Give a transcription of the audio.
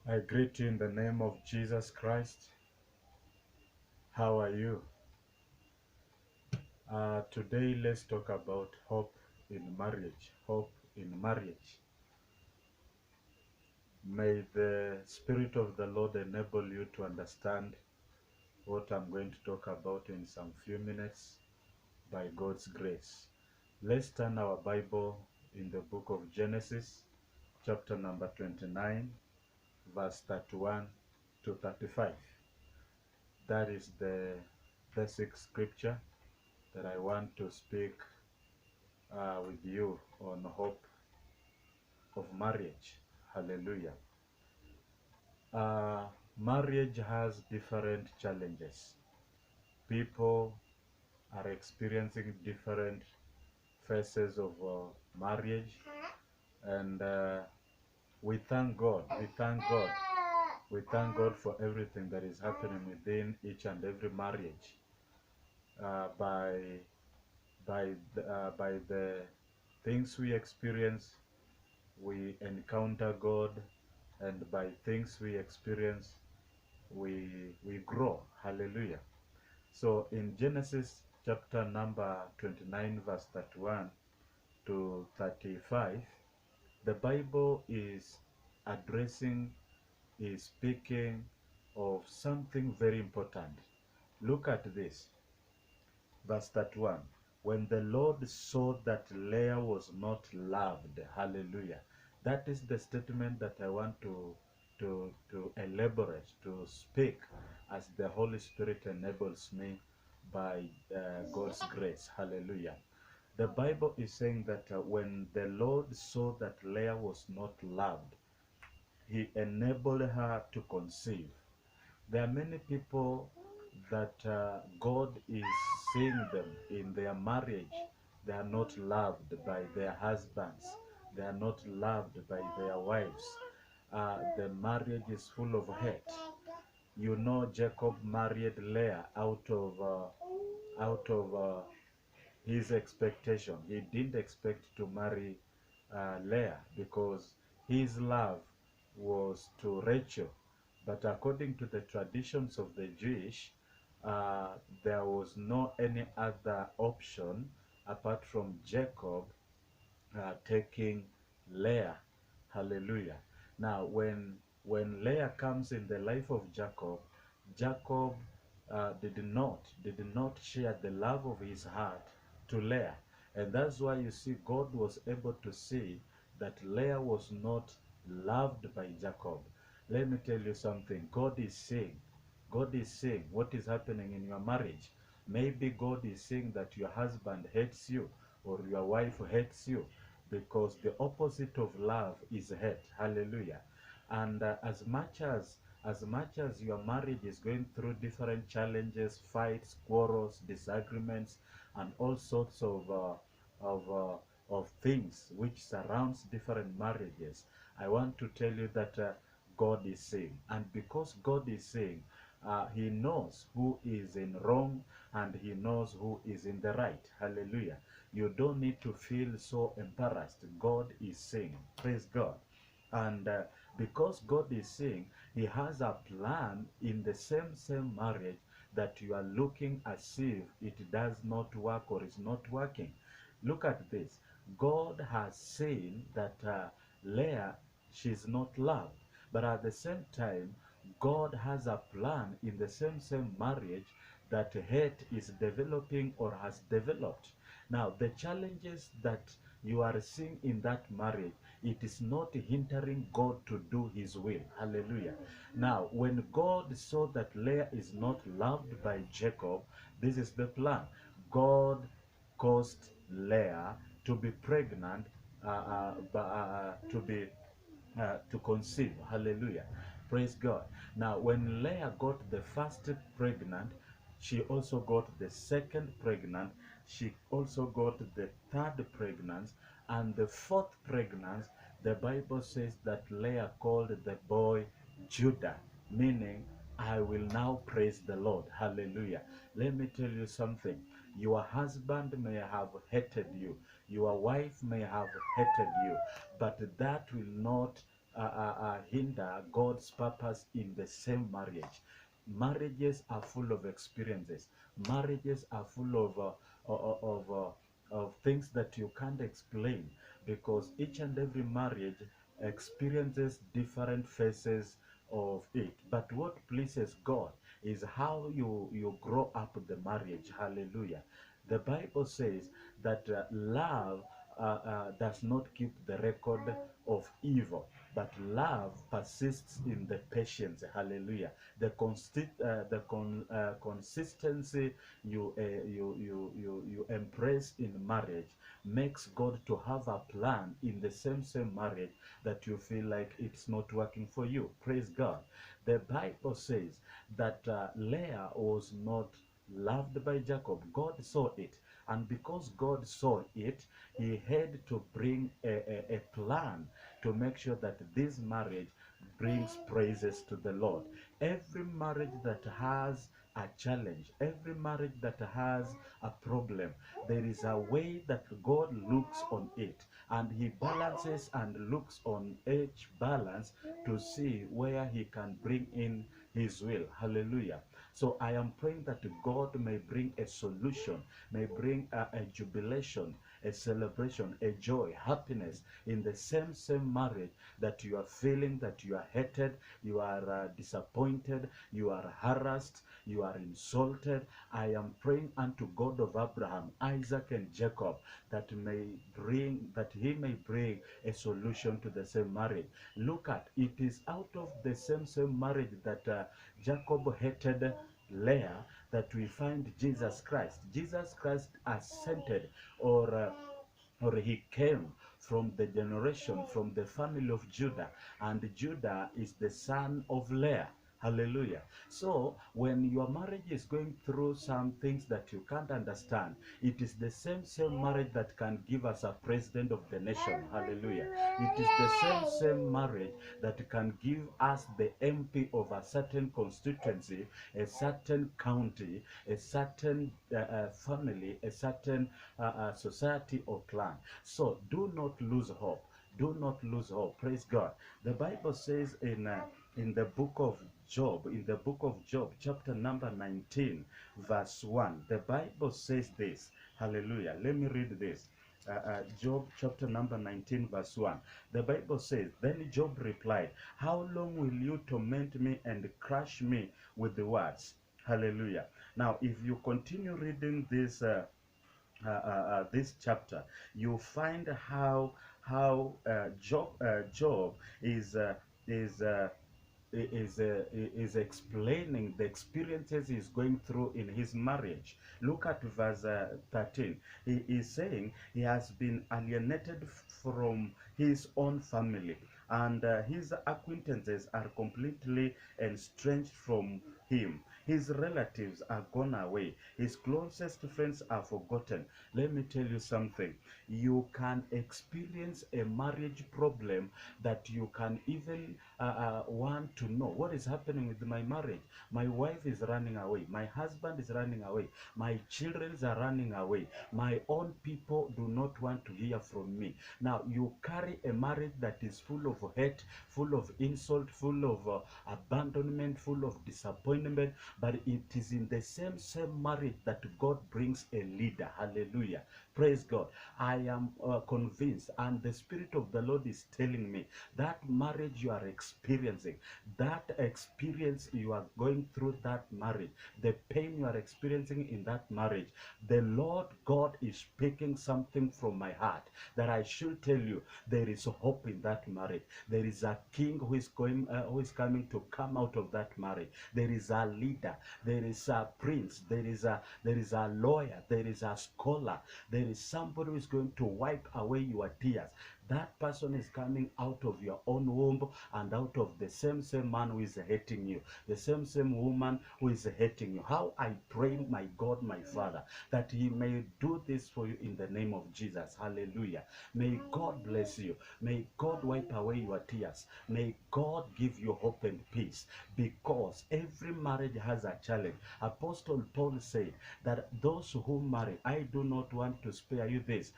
I greet you in the name of Jesus Christ. How are you? Today, let's talk about hope in marriage. Hope in marriage. May the Spirit of the Lord enable you to understand what I'm going to talk about in some few minutes by God's grace. Let's turn our Bible in the book of Genesis, chapter number 29, verse 31 to 35. That is the basic scripture that I want to speak with you on hope of marriage. Hallelujah. Uh, Marriage has different challenges. People are experiencing different phases of marriage, and we thank God. We thank God. We thank God for everything that is happening within each and every marriage by by the things we experience. We encounter God, and by things we experience, we grow. Hallelujah. So in Genesis chapter number 29, verse 31 to 35, the Bible is speaking of something very important. Look at this. Verse 31. When the Lord saw that Leah was not loved, hallelujah. That is the statement that I want to elaborate, to speak as the Holy Spirit enables me by God's grace, hallelujah. The Bible is saying that when the Lord saw that Leah was not loved, he enabled her to conceive. There are many people that God is seeing them in their marriage. They are not loved by their husbands. They are not loved by their wives. The marriage is full of hate. You know, Jacob married Leah out of his expectation. He didn't expect to marry Leah because his love was to Rachel. But according to the traditions of the Jewish, there was no any other option apart from Jacob taking Leah. Hallelujah. Now, when Leah comes in the life of Jacob, Jacob did not share the love of his heart to Leah, and that's why you see God was able to see that Leah was not loved by Jacob. Let me tell you something. God is seeing what is happening in your marriage. Maybe God is saying that your husband hates you or your wife hates you, because the opposite of love is hate. Hallelujah. And as much as your marriage is going through different challenges, fights, quarrels, disagreements, and all sorts of things which surrounds different marriages, I want to tell you that God is saying, and because God is saying, he knows who is in wrong and he knows who is in the right. Hallelujah. You don't need to feel so embarrassed. God is saying, praise God. And because God is saying, he has a plan in the same marriage that you are looking as if it does not work or is not working. Look at this. God has seen that Leah, she's not loved. But at the same time, God has a plan in the same marriage that hate is developing or has developed. Now, the challenges that you are seeing in that marriage, it is not hindering God to do his will. Hallelujah. Now, when God saw that Leah is not loved by Jacob, this is the plan. God caused Leah to be pregnant, to conceive. Hallelujah. Praise God. Now, when Leah got the first pregnant, she also got the second pregnant. She also got the third pregnancy, and the fourth pregnancy. The Bible says that Leah called the boy Judah, meaning I will now praise the Lord. Hallelujah. Let me tell you something. Your husband may have hated you. Your wife may have hated you, but that will not hinder God's purpose in the same marriage. Marriages are full of experiences. Marriages are full of things that you can't explain, because each and every marriage experiences different phases of it. But what pleases God is how you grow up the marriage. Hallelujah. The Bible says that love does not keep the record of evil, but love persists in the patience. Hallelujah. The consistency you embrace in marriage makes God to have a plan in the same marriage that you feel like it's not working for you. Praise God. The Bible says that Leah was not loved by Jacob. God saw it. And because God saw it, he had to bring a plan to make sure that this marriage brings praises to the Lord. Every marriage that has a challenge, every marriage that has a problem, there is a way that God looks on it, and he balances and looks on each balance to see where he can bring in his will. Hallelujah. So I am praying that God may bring a solution, may bring a jubilation, a celebration, a joy, happiness in the same marriage that you are feeling, that you are hated, you are disappointed, you are harassed, you are insulted. I am praying unto God of Abraham, Isaac, and Jacob that he may bring a solution to the same marriage. Look at it, is out of the same marriage that Jacob hated Leah that we find Jesus Christ. Jesus Christ ascended, or he came from the generation, from the family of Judah, and Judah is the son of Leah. Hallelujah. So when your marriage is going through some things that you can't understand, it is the same marriage that can give us a president of the nation. Hallelujah. It is the same marriage that can give us the MP of a certain constituency, a certain county, a certain family, a certain society or clan. So do not lose hope. Do not lose hope. Praise God. The Bible says in the book of Job, chapter number 19, verse 1, the Bible says this. Hallelujah. Let me read this. Job chapter number 19, verse 1. The Bible says, Then Job replied, How long will you torment me and crush me with the words? Hallelujah. Now, if you continue reading this chapter, you find how Job is uh, is explaining the experiences he's going through in his marriage. Look at verse 13. He is saying he has been alienated from his own family, and his acquaintances are completely estranged from him. His relatives are gone away. His closest friends are forgotten. Let me tell you something. You can experience a marriage problem that you can even want to know what is happening with my marriage. My wife is running away. My husband is running away. My children are running away. My own people do not want to hear from me. Now, you carry a marriage that is full of hate, full of insult, full of abandonment, full of disappointment, but it is in the same marriage that God brings a leader. Hallelujah. Praise God. I am convinced, and the Spirit of the Lord is telling me that marriage you are experiencing, that experience you are going through that marriage, the pain you are experiencing in that marriage, the Lord God is speaking something from my heart that I should tell you. There is hope in that marriage. There is a king who is coming to come out of that marriage. There is a leader. There is a prince. There is a lawyer. There is a scholar. There is somebody who is going to wipe away your tears. That person is coming out of your own womb and out of the same man who is hating you, the same woman who is hating you. How I pray, my God, my Father, that he may do this for you in the name of Jesus. Hallelujah. May God bless you. May God wipe away your tears. May God give you hope and peace, because every marriage has a challenge. Apostle Paul said that those who marry, I do not want to spare you this.